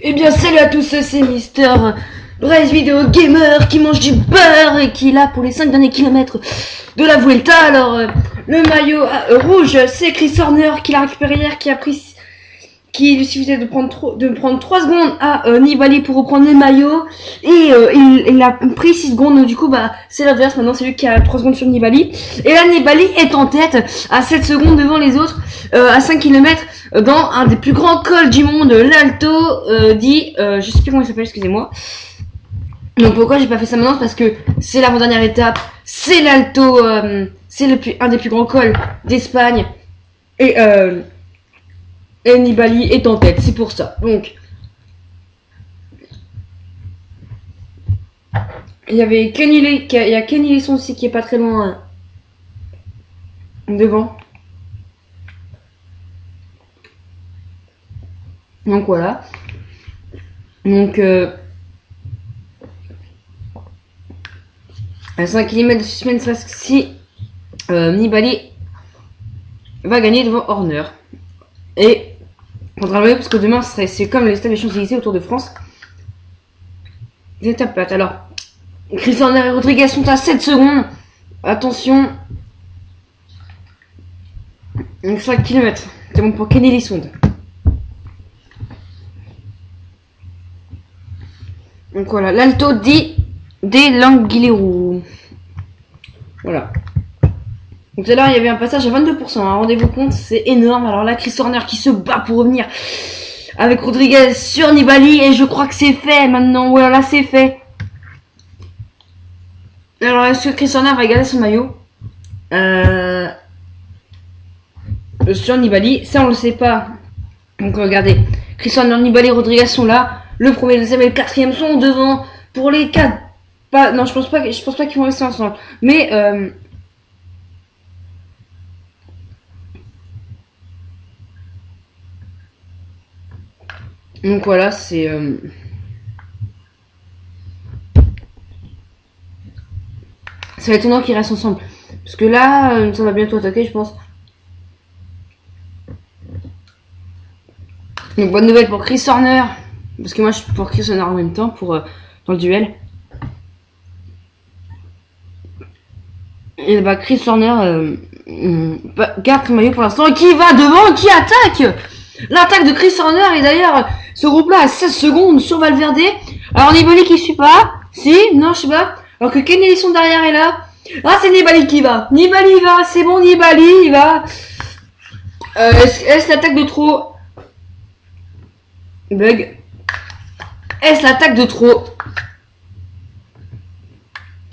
Eh bien salut à tous, c'est Mister Bryce Video Gamer qui mange du beurre et qui est là pour les 5 derniers kilomètres de la Vuelta. Alors le maillot rouge, c'est Chris Horner qui l'a récupéré hier, qui lui suffisait de prendre 3 secondes à Nibali pour reprendre le maillot, et il a pris 6 secondes, donc du coup bah c'est l'inverse, maintenant c'est lui qui a 3 secondes sur Nibali, et là Nibali est en tête à 7 secondes devant les autres, à 5 km dans un des plus grands cols du monde, l'Alto je sais plus comment il s'appelle, excusez-moi. Donc pourquoi j'ai pas fait ça maintenant, parce que c'est l'avant-dernière étape, c'est l'Alto, c'est un des plus grands cols d'Espagne, et Nibali est en tête, c'est pour ça. Donc, il y avait il y a Kenny Lesson aussi qui est pas très loin devant. Donc voilà. Donc, à 5 km de suspense, parce que si Nibali va gagner devant Horner. Et contrairement, parce que demain c'est comme les stades des Champs-Élysées au Tour de France. Des étapes plates. Alors, Chris Horner et Rodriguez sont à 7 secondes. Attention. Donc 5 km. C'est bon pour Kenny Lesson. Donc voilà, l'Alto di Langlirou. Voilà. Donc tout à l'heure il y avait un passage à 22%, hein. Rendez-vous compte, c'est énorme. Alors là, Chris Horner qui se bat pour revenir avec Rodriguez sur Nibali, et je crois que c'est fait maintenant. Voilà, c'est fait. Alors est-ce que Chris Horner va garder son maillot sur Nibali? Ça on le sait pas. Donc regardez, Chris Horner, Nibali, Rodriguez sont là. Le premier, le deuxième et le quatrième sont devant. Pour les 4, non, je pense pas qu'ils vont rester ensemble. Mais donc voilà, c'est ça va être étonnant qu'ils restent ensemble, parce que là ça va bientôt attaquer, je pense. Donc bonne nouvelle pour Chris Horner, parce que moi je suis pour Chris Horner en même temps pour dans le duel. Et bah Chris Horner garde son maillot pour l'instant, et qui va devant, qui attaque. L'attaque de Chris Horner, et d'ailleurs ce groupe là à 16 secondes sur Valverde. Alors Nibali qui suit pas, si, non je sais pas, alors que Kenny Lesson derrière est là. Ah, c'est Nibali qui va, Nibali va, c'est bon, Nibali il va. Est-ce l'attaque de trop? Bug. Est-ce l'attaque de trop?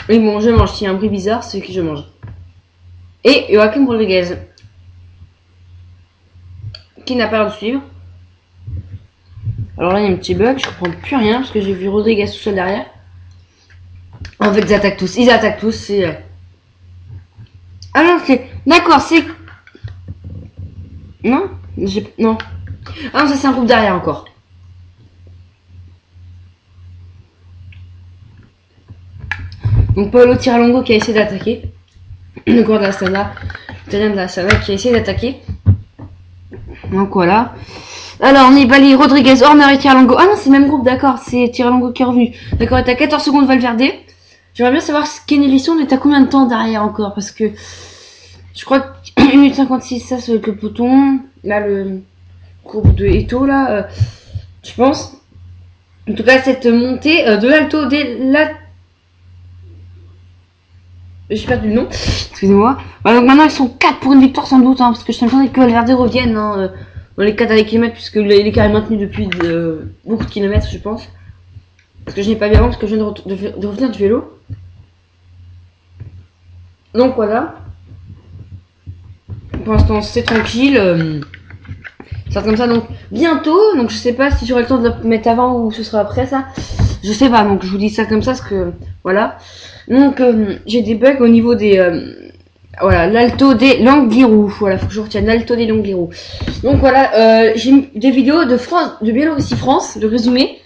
Et bon, je mange, s'il y a un bruit bizarre, c'est que je mange. Et Joaquim Rodriguez, qui n'a pas l'air de suivre. Alors là, il y a un petit bug, je comprends plus rien, parce que j'ai vu Rodriguez tout seul derrière. En fait, ils attaquent tous, c'est... Ah non, c'est... D'accord, c'est... Non, non. Ah non, ça c'est un groupe derrière encore. Donc Paolo Tiralongo qui a essayé d'attaquer. Le coureur de la Astana. L'italien de la Astana qui a essayé d'attaquer. Donc voilà. Alors Nibali, Rodriguez, Horner et Tiralongo. Ah non, c'est le même groupe, d'accord. C'est Tiralongo qui est revenu. D'accord, il est à 14 secondes Valverde. J'aimerais bien savoir si Kenny Lesson est à combien de temps derrière encore. Parce que je crois que 1 minute 56, ça c'est avec le peloton. Là, le groupe de Eto, là. Je pense. En tout cas, cette montée de l'Alto j'ai perdu le nom, excusez-moi. Donc maintenant ils sont 4 pour une victoire sans doute, hein, parce que je t'attendais que Valverde revienne dans les 4 derniers kilomètres, puisque il est quand même maintenu depuis beaucoup de kilomètres, je pense. Parce que je n'ai pas vu avant, parce que je viens de revenir du vélo. Donc voilà. Pour l'instant c'est tranquille. Ça comme ça, donc bientôt, donc je sais pas si j'aurai le temps de le mettre avant ou ce sera après ça. Je sais pas, donc je vous dis ça comme ça, parce que voilà. Donc j'ai des bugs au niveau des voilà, l'Alto di Langlirou. Voilà, faut que je retienne l'Alto di Langlirou. Donc voilà, j'ai mis des vidéos de Biélorussie-France, de résumé.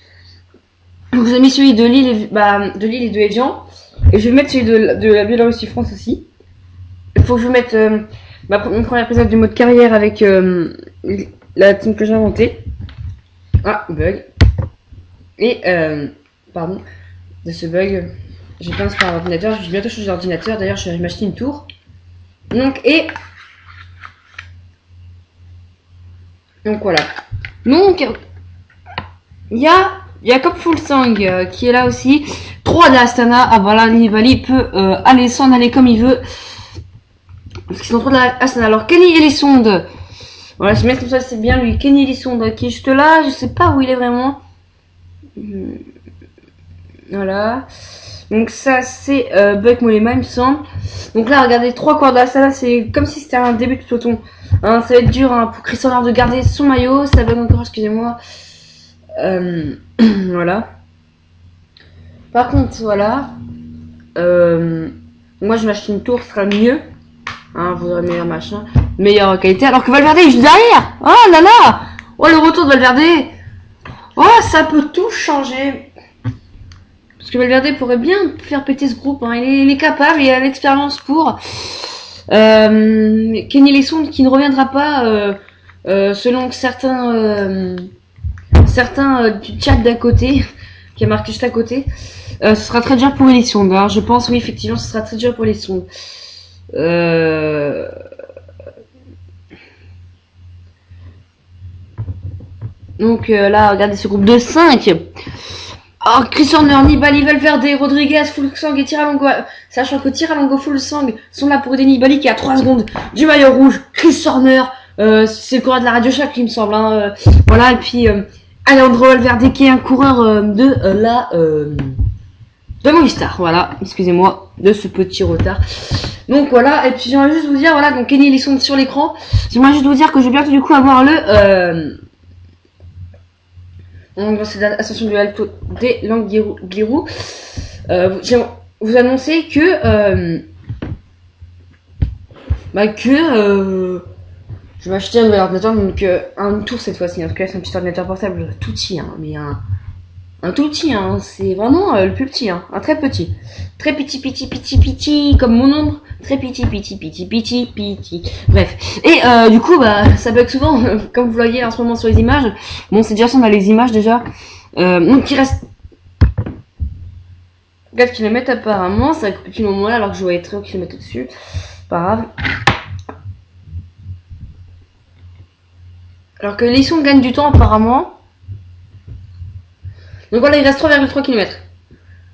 Donc vous avez mis celui de Lille et de Evian, et je vais mettre celui de la Biélorussie-France aussi. Il faut que je mette mon premier épisode du mode carrière avec la team que j'ai inventée. Ah, bug. Et, pardon, de ce bug. J'ai plein de sur l'ordinateur. Je vais bientôt changer d'ordinateur. D'ailleurs, je vais m'acheter une tour. Donc, donc voilà. Donc, il y a comme Fullsang qui est là aussi. 3 d'Astana. Ah voilà, Nibali peut aller s'en aller comme il veut. Parce qu'ils sont 3 d'Astana. Alors, Kenny et les sondes. Voilà, je mets comme ça, c'est bien lui. Kenny et les sondes qui est juste là. Je sais pas où il est vraiment. Voilà. Donc ça c'est Buck Molema il me semble. Donc là regardez 3 quarts d'Astana, c'est comme si c'était un début de peloton. Hein, ça va être dur hein, pour Christian de garder son maillot. Ça bug encore, excusez-moi. Voilà. Par contre voilà. Moi je m'achète une tour, ce sera mieux. Hein, vous aurez meilleur machin. Meilleure qualité. Alors que Valverde est juste derrière. Oh là là. Oh le retour de Valverde. Oh ça peut tout changer. Parce que Valverde pourrait bien faire péter ce groupe. Hein. Il est capable, il a l'expérience pour. Kenny Lesson qui ne reviendra pas selon certains du chat d'à côté, qui a marqué juste à côté. Ce sera très dur pour les sondes. Hein. Je pense, oui, effectivement, ce sera très dur pour les sondes. Donc là, regardez ce groupe de 5. Alors, Chris Horner, Nibali, Valverde, Rodriguez, Fuglsang et Tiralongo, sachant que Tiralongo, Fuglsang sont là pour aider Nibali qui est à 3 secondes du maillot rouge. Chris Horner, c'est le coureur de la Radio Shack, il me semble. Hein, voilà, et puis Alejandro Valverde qui est un coureur de Movistar. Voilà, excusez-moi de ce petit retard. Donc voilà, et puis j'aimerais juste vous dire, voilà, donc Kenny ils sont sur l'écran. J'aimerais juste vous dire que je vais bientôt du coup avoir le donc c'est l'ascension de Alto des Languirou. J'aimerais vous annoncer que je vais acheter un nouvel ordinateur, donc un tour cette fois-ci. En tout cas, c'est un petit ordinateur portable tout petit, hein, mais un tout petit, hein, c'est vraiment le plus petit, hein, un très petit. Très petit, comme mon ombre. Très petit. Bref. Et du coup, bah, ça bug souvent, comme vous voyez en ce moment sur les images. Bon, c'est déjà ça, on a les images déjà. Donc il reste 4 km apparemment, ça coupe depuis le moment là, alors que je voyais très haut km au-dessus. Pas grave. Alors que Lisson gagne du temps apparemment. Donc voilà, il reste 3,3 km.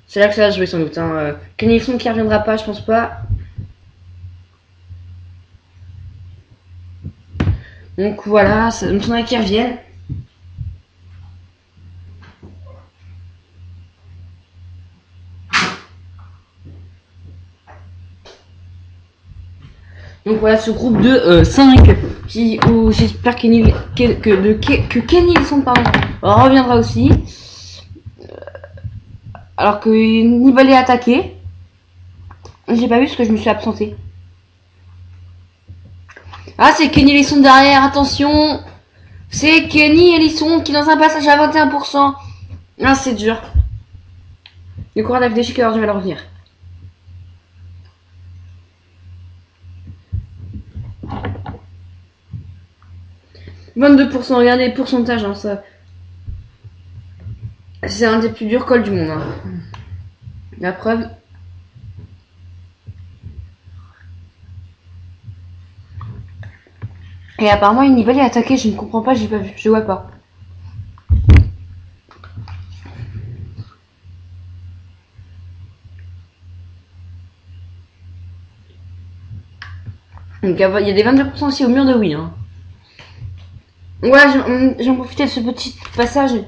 C'est là que ça va jouer sans doute. Hein. Kenny Lisson qui reviendra pas, je pense pas. Donc voilà, ça me semble qu'ils reviennent. Donc voilà ce groupe de 5 où j'espère que Kenny Lisson reviendra aussi. Alors que Nibali est attaqué. J'ai pas vu parce que je me suis absenté. Ah, c'est Kenny Lisson derrière, attention. C'est Kenny Lisson qui est dans un passage à 21%. Ah, c'est dur. Le coureur d'AFDJ qui a du mal à revenir. « 22%, regardez le pourcentage, hein, ça. C'est un des plus durs cols du monde. Hein. La preuve. Et apparemment, Nibali est attaqué, je ne comprends pas, j'ai pas vu, je vois pas. Donc il y a des 22% aussi au mur de oui. Hein. Voilà, j'en profitais de ce petit passage de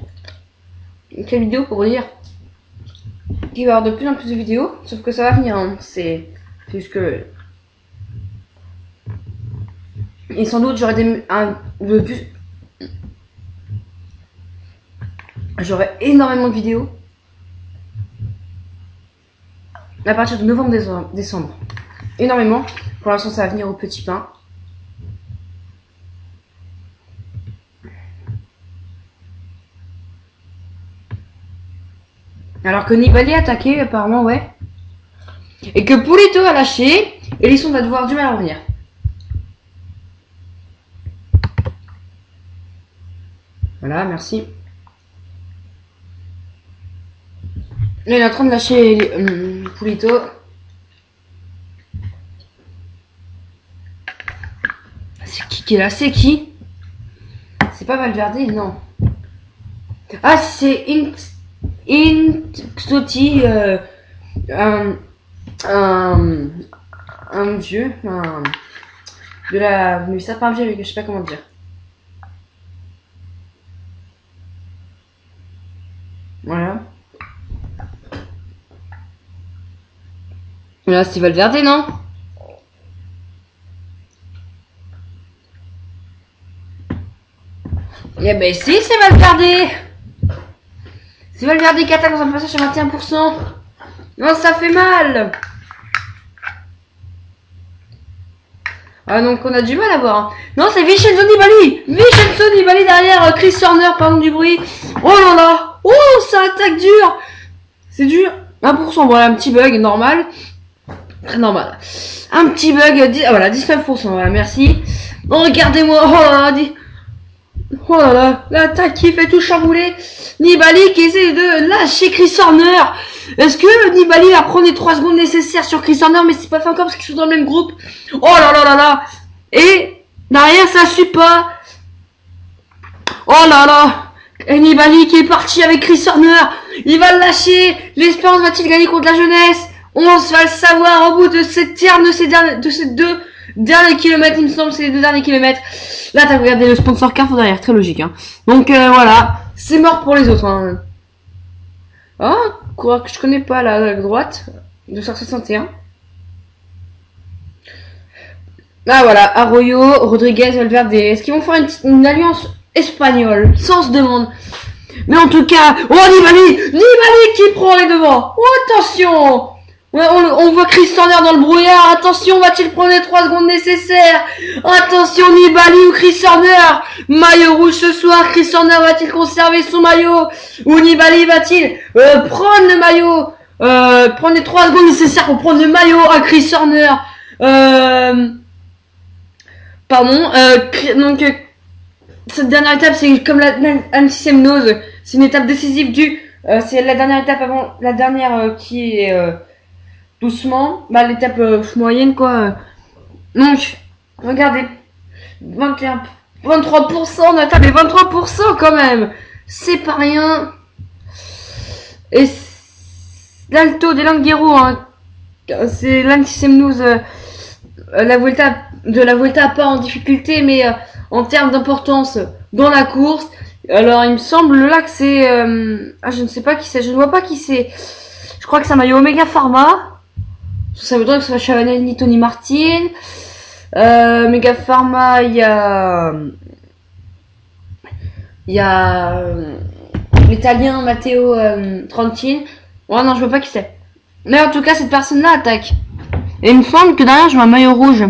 la vidéo pour vous dire qu'il va y avoir de plus en plus de vidéos, sauf que ça va venir. Hein. C'est juste que. Et sans doute j'aurai énormément de vidéos à partir de novembre-décembre. Énormément. Pour l'instant, ça va venir au petit pain. Alors que Nibali a attaqué, apparemment, ouais. Et que Pulito a lâché. Et Lisson va devoir du mal à revenir. Voilà, merci. Il est en train de lâcher Pulito. C'est qui est là? C'est qui? C'est pas Valverde, non. Ah, c'est Xoti, un vieux, de la, mais ça pas un vieux, je sais pas comment dire. Voilà. Là, c'est Valverde, non? Eh ben si, c'est Valverde. C'est Valverde qui attaque dans un passage à 21%. Non, ça fait mal. Ah, donc on a du mal à voir. Hein. Non, c'est Vincenzo Nibali. Vincenzo Nibali derrière Chris Horner, pardon du bruit. Oh là là. Oh, ça attaque dur. C'est dur. 1%, voilà, un petit bug normal. Très normal. Un petit bug, voilà, 19%, voilà, merci. Oh, regardez-moi. Oh là là, oh là là, l'attaque qui fait tout chambouler. Nibali qui essaie de lâcher Chris Horner. Est-ce que Nibali va prendre les 3 secondes nécessaires sur Chris Horner, mais c'est pas fait encore parce qu'ils sont dans le même groupe. Oh là là là là. Et derrière ça suit pas. Oh là là. Et Nibali qui est parti avec Chris Horner. Il va le lâcher. L'Espérance va-t-il gagner contre la jeunesse? On va le savoir au bout de ces deux derniers kilomètres, il me semble, c'est les 2 derniers kilomètres. Là, t'as regardé le sponsor car derrière, très logique. Hein. Donc voilà, c'est mort pour les autres. Hein. Oh, coureur que je connais pas là, à droite, 261. Ah voilà, Arroyo, Rodriguez, Valverde. Est-ce qu'ils vont faire une alliance espagnole? Sans se demande. Mais en tout cas, oh Nibali qui prend les devants. Oh attention. Ouais, on voit Chris Horner dans le brouillard. Attention, va-t-il prendre les 3 secondes nécessaires? Attention, Nibali ou Chris Horner? Maillot rouge ce soir. Chris Horner va-t-il conserver son maillot? Ou Nibali va-t-il prendre le maillot? Prendre les 3 secondes nécessaires pour prendre le maillot à Chris Horner? Pardon. Donc, cette dernière étape, c'est comme la 6ème nose. C'est une étape décisive c'est la dernière étape avant la dernière qui est... doucement, bah l'étape moyenne quoi. Donc, regardez, 21, 23%, on a tapé 23% quand même. C'est pas rien. Et l'Alto des Languero, hein, c'est l'Antisem News, la Vuelta pas en difficulté, mais en termes d'importance dans la course. Alors il me semble là que c'est, je ne sais pas qui c'est, je ne vois pas qui c'est. Je crois que c'est un maillot Omega Pharma. Ça voudrait que ce soit Chavanel, Tony Martin. Mega Pharma, il y a l'italien Matteo Trentin. Ouais, non, je vois pas qui c'est. Mais en tout cas, cette personne-là attaque. Et il me semble que derrière, je vois un maillot rouge.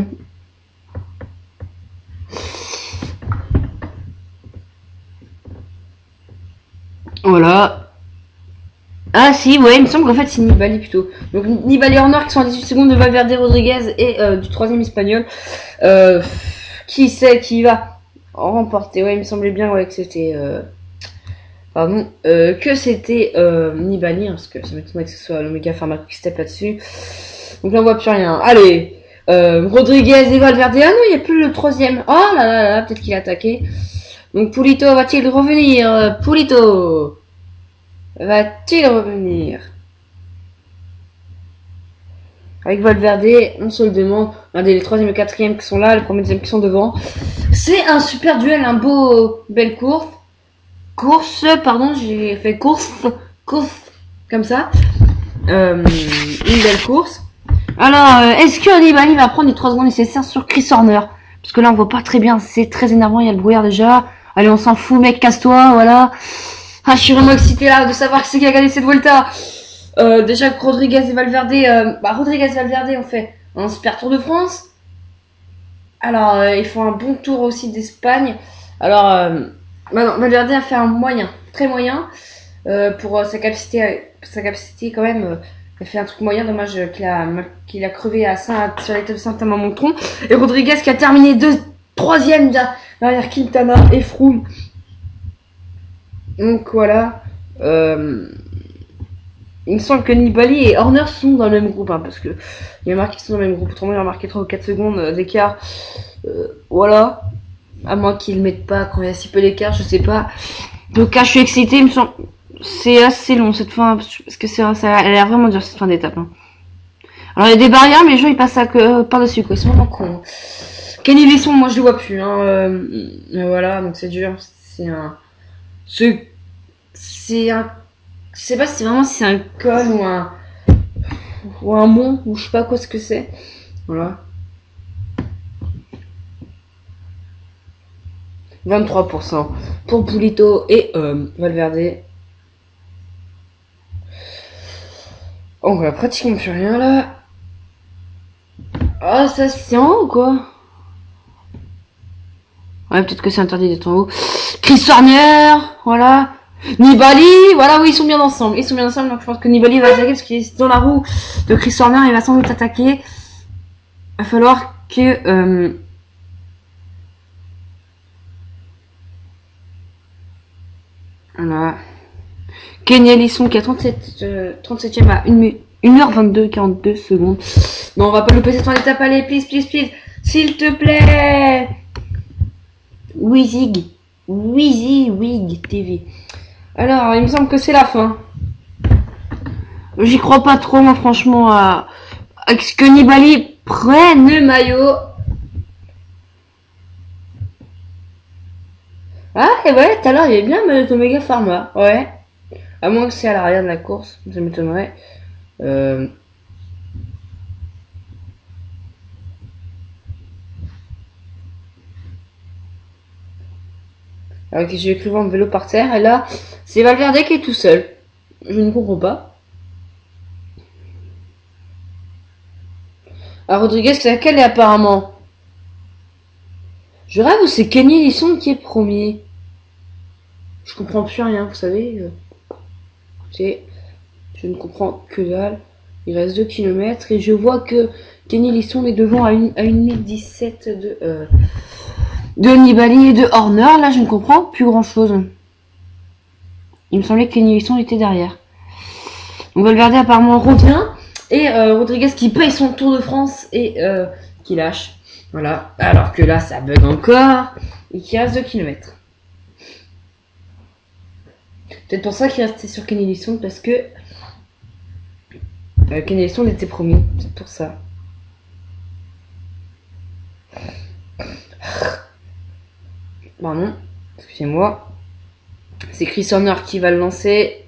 Voilà. Ah si, ouais, il me semble qu'en fait c'est Nibali plutôt. Donc Nibali Horner qui sont à 18 secondes de Valverde, Rodriguez et du 3ème espagnol. Qui sait qui va remporter? Ouais, il me semblait bien ouais, que c'était... pardon. Que c'était Nibali, hein, parce que ça m'étonnerait que ce soit l'Omega Pharma qui step là-dessus. Donc là on voit plus rien. Allez, Rodriguez et Valverde. Ah non, il n'y a plus le 3ème. Oh là là là, peut-être qu'il a attaqué. Donc Pulito va-t-il revenir? Pulito va-t-il revenir? Avec Valverde, on se le demande. Regardez les 3ème et 4ème qui sont là, les 1er et 2ème qui sont devant. C'est un super duel, un belle course. J'ai fait course, comme ça. Une belle course. Alors, est-ce que Nibali va prendre les 3 secondes nécessaires sur Chris Horner? Parce que là, on voit pas très bien, c'est très énervant, il y a le brouillard déjà. Allez, on s'en fout, mec, casse-toi, voilà. Ah, je suis vraiment excité là de savoir qui c'est qui a gagné cette Vuelta. Déjà que Rodriguez et Valverde, Rodriguez et Valverde ont fait un super Tour de France. Alors, ils font un bon tour aussi d'Espagne. Alors, non, Valverde a fait un moyen, très moyen, pour sa capacité quand même. Il a fait un truc moyen, dommage qu'il a crevé sur l'étape de Saint-Amand-Montrond. Et Rodriguez qui a terminé 3ème derrière Quintana et Froome. Donc voilà. Il me semble que Nibali et Horner sont dans le même groupe, hein, parce que il y a marqué qu'ils sont dans le même groupe. Autrement, il a marqué 3 ou 4 secondes d'écart. Voilà. À moins qu'ils mettent pas quand il y a si peu d'écart, je sais pas. Donc là, je suis excité. Il me semble c'est assez long cette fin, parce que ça a l'air vraiment dur cette fin d'étape. Hein. Alors il y a des barrières, mais les gens ils passent par-dessus, quoi. Ils sont vraiment cons. Kenny Lesson, moi je le vois plus. Hein. Voilà, donc c'est dur. C'est un. C'est un. Je sais pas si c'est un col ou un mont, ou je sais pas quoi ce que c'est. Voilà. 23% pour Pulito et Valverde. On voit pratiquement plus rien là. Ah, ça c'est en haut quoi. Ouais, peut-être que c'est interdit d'être en haut. Chris Horner, voilà. Nibali, voilà, oui, ils sont bien ensemble. Ils sont bien ensemble, donc je pense que Nibali va attaquer parce qu'il est dans la roue de Chris Horner, il va sans doute attaquer. Il va falloir que... Voilà. Kenny Ellison qui a 37ème à 1h22, 42 secondes. Non, on va pas louper cette fin d'étape, allez, please, please, please. S'il te plaît. Wizig TV. Alors, il me semble que c'est la fin. J'y crois pas trop, moi, franchement, à ce que Nibali prenne le maillot. Ah, et ouais, tout à l'heure, il y avait bien le Omega Pharma. Ouais. À moins que c'est à l'arrière de la course, ça m'étonnerait. Alors que j'ai cru voir un vélo par terre, et là, c'est Valverde qui est tout seul. Je ne comprends pas. Ah, Rodriguez, c'est laquelle est apparemment? Je rêve ou c'est Kenny Ellison qui est premier? Je comprends plus rien, vous savez. Je ne comprends que dalle. Il reste 2 km et je vois que Kenny Ellison est devant à 1h17 de Nibali et de Horner. Là, je ne comprends plus grand chose. Il me semblait que Kenny Ellison était derrière. Donc Valverde apparemment revient. Et Rodriguez qui paye son Tour de France et qui lâche. Voilà. Alors que là, ça bug encore. Et qu'il reste 2 km. Peut-être pour ça qu'il restait sur Kenny Ellison, parce que Kenny Ellison était premier. C'est pour ça. Pardon. Excusez-moi. C'est Chris Horner qui va le lancer.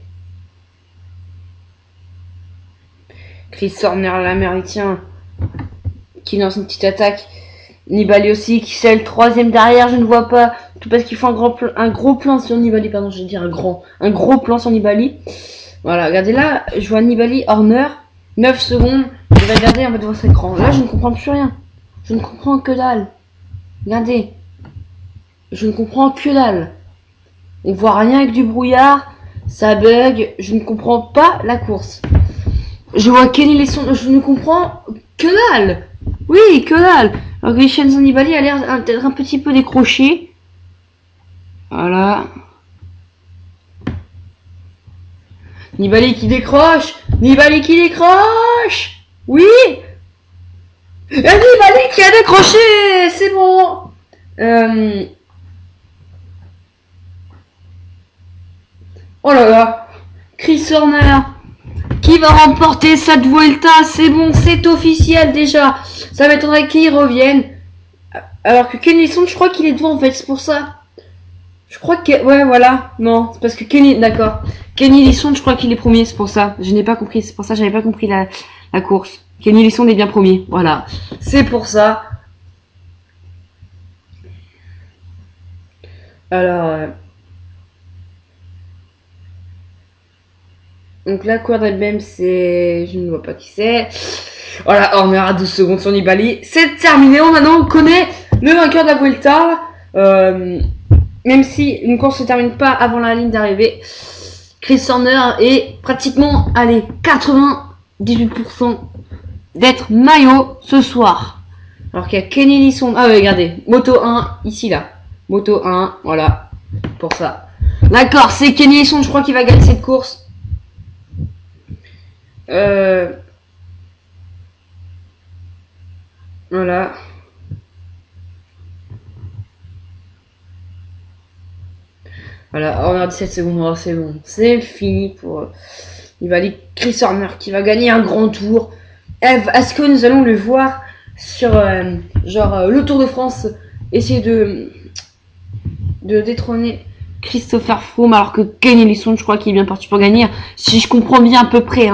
Chris Horner, l'américain, qui lance une petite attaque. Nibali aussi, qui c'est le 3ème derrière, je ne vois pas. Tout parce qu'il faut un gros plan sur Nibali, pardon, je vais dire un gros plan sur Nibali. Voilà, regardez là, je vois Nibali, Horner, 9 secondes, je vais regarder en fait votre écran. Là, je ne comprends plus rien. Je ne comprends que dalle. Regardez. Je ne comprends que dalle. On voit rien avec du brouillard, ça bug, je ne comprends pas la course. Je vois Kenny Ellison, je ne comprends que dalle. Oui, que dalle. Alors que Vincenzo Nibali a l'air d'être un petit peu décroché. Voilà. Nibali qui décroche. Nibali qui décroche. Oui. Et Nibali qui a décroché. C'est bon. Oh là là. Chris Horner qui va remporter cette Vuelta. C'est bon, c'est officiel déjà. Ça m'étonnerait qu'il revienne. Alors que Kenny Ellison, je crois qu'il est devant en fait, c'est pour ça. Je crois que... Ouais, voilà. Non, c'est parce que Kenny... D'accord. Kenny Ellison, je crois qu'il est premier, c'est pour ça. Je n'ai pas compris, c'est pour ça que j'avais pas compris la course. Kenny Ellison est bien premier, voilà. C'est pour ça. Alors... Donc là, Quadrat c'est... Je ne vois pas qui c'est. Voilà, on est à 12 secondes sur Nibali. C'est terminé, maintenant on connaît le vainqueur de la Vuelta. Même si une course ne se termine pas avant la ligne d'arrivée. Chris Horner est pratiquement, allez, 98% d'être maillot ce soir. Alors qu'il y a Kenny Ellison. Ah ouais, regardez, Moto 1, ici là. Moto 1, voilà, pour ça. D'accord, c'est Kenny Ellison, je crois qu'il va gagner cette course. Voilà. Voilà, on a 17 secondes, oh, c'est bon, c'est fini pour Nibali. Chris Horner qui va gagner un grand tour. Est-ce que nous allons le voir sur le Tour de France essayer de détrôner Christopher Froome, alors que Kenny Elissonde, je crois qu'il est bien parti pour gagner, si je comprends bien à peu près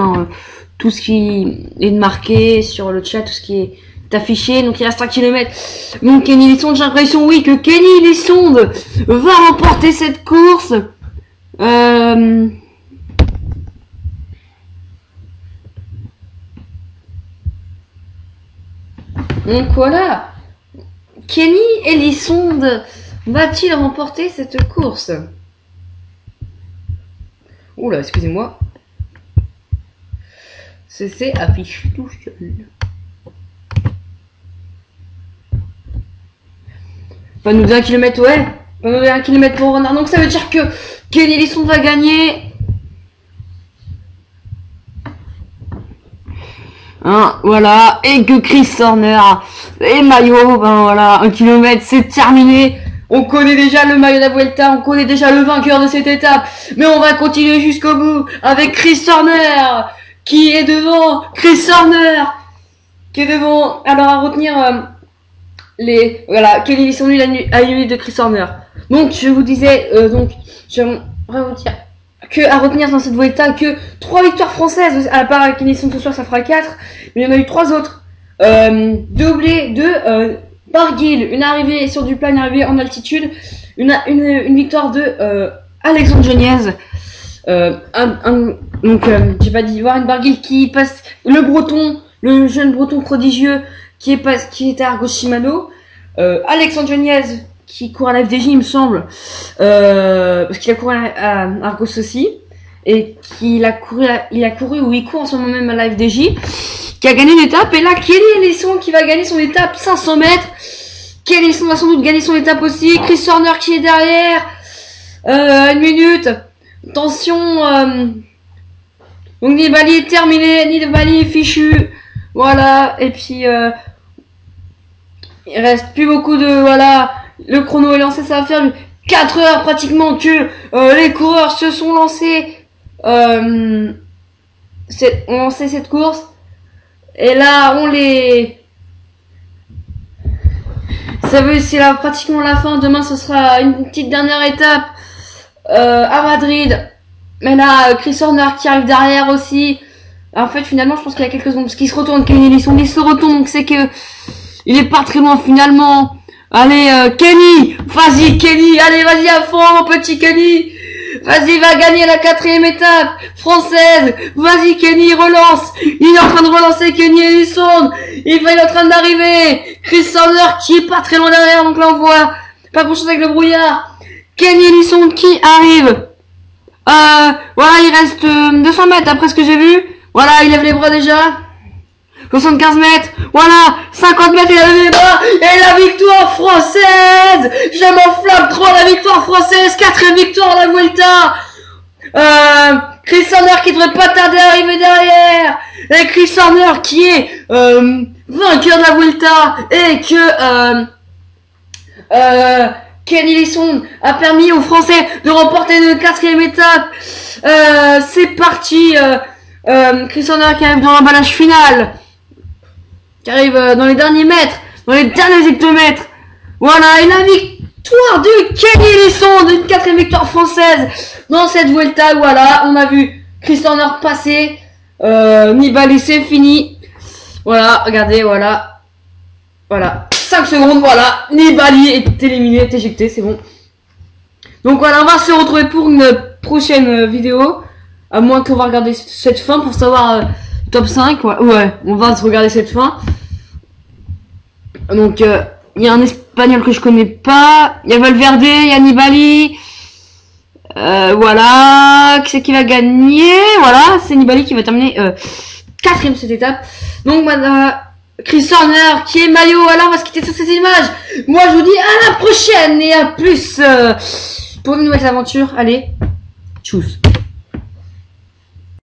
tout ce qui est marqué sur le chat, tout ce qui est affiché. Donc il reste 1 km. Donc Kenny Elissonde, j'ai l'impression, oui, que Kenny Elissonde va remporter cette course. Donc voilà, Kenny Elissonde va-t-il remporter cette course? Oula, excusez-moi. C'est affiché tout seul. Pas nous 1 km, ouais. Pas nous 1 km pour Renard. Donc ça veut dire que Kenny Elissonde va gagner. Voilà, et que Chris Horner et maillot, ben voilà, 1 km, c'est terminé. On connaît déjà le maillot de la Vuelta, on connaît déjà le vainqueur de cette étape, mais on va continuer jusqu'au bout avec Chris Horner qui est devant. Chris Horner qui est devant. Alors à retenir voilà, Kenny Elissonde a une minute de Chris Horner. Donc je vous disais, j'aimerais vous dire que à retenir dans cette Vuelta que 3 victoires françaises, à part Kenny Elissonde ce soir, ça fera 4, mais il y en a eu 3 autres. Doublé de Barguil, une arrivée sur du plat, une arrivée en altitude, une victoire de Alexandre Geniez. J'ai pas dit voir une Barguil qui passe le jeune breton prodigieux qui était à Argos Shimano. Alexandre Geniez qui court à la FDJ, il me semble, parce qu'il a couru à Argos aussi, et il a couru ou il court en ce moment même à la FDJ, qui a gagné une étape. Et là, Kenny Elissonde qui va gagner son étape 500 mètres. Kenny Elissonde va sans doute gagner son étape aussi. Chris Horner qui est derrière, 1 minute. Attention, donc Nibali est terminé, Nibali est fichu. Voilà, et puis il reste plus beaucoup de, voilà, le chrono est lancé, ça va faire 4 heures pratiquement que les coureurs se sont lancés, ont lancé cette course. Et là, c'est là pratiquement la fin. Demain, ce sera une petite dernière étape à Madrid. Mais là, Chris Horner qui arrive derrière aussi. En fait, finalement, je pense qu'il y a quelques secondes parce qu'il se retourne. Kenny Elissonde, il se retourne, donc c'est que il est pas très loin finalement. Allez, Kenny, vas-y Kenny, allez, vas-y à fond, mon petit Kenny. Vas-y, va gagner la 4e étape française. Vas-y Kenny, relance. Il est en train de relancer Kenny Elissonde. Il est en train d'arriver. Chris Horner qui est pas très loin derrière, donc là on voit pas grand chose avec le brouillard. Kenny Elissonde qui arrive. Voilà, il reste 200 mètres après ce que j'ai vu. Voilà, il lève les bras déjà. 75 mètres, voilà, 50 mètres, il a levé les bras, et la victoire française! Je m'enflamme trop, la victoire française, 4e victoire à la Vuelta! Chris Horner qui devrait pas tarder à arriver derrière, et Chris Horner qui est vainqueur de la Vuelta, et que Kenny Elissonde a permis aux Français de remporter une 4e étape. C'est parti, Chris Horner qui arrive dans l'emballage final, qui arrive dans les derniers mètres, dans les derniers hectomètres. Voilà, et la victoire de Kenny Elissonde, une 4e victoire française dans cette Vuelta. Voilà, on a vu Chris Horner passer, Nibali, c'est fini. Voilà, regardez, voilà. Voilà, 5 secondes, voilà, Nibali est éliminé, est éjecté, c'est bon. Donc voilà, on va se retrouver pour une prochaine vidéo, à moins qu'on va regarder cette fin pour savoir... top 5, ouais, on va se regarder cette fin. Donc, il y a un espagnol que je connais pas. Il y a Valverde, il y a Nibali. Voilà, qui c'est qui va gagner? Voilà, c'est Nibali qui va terminer 4e cette étape. Donc, Chris Horner qui est maillot. Alors, on va se quitter sur cette image. Moi, je vous dis à la prochaine et à plus pour une nouvelle aventure. Allez, tchuss.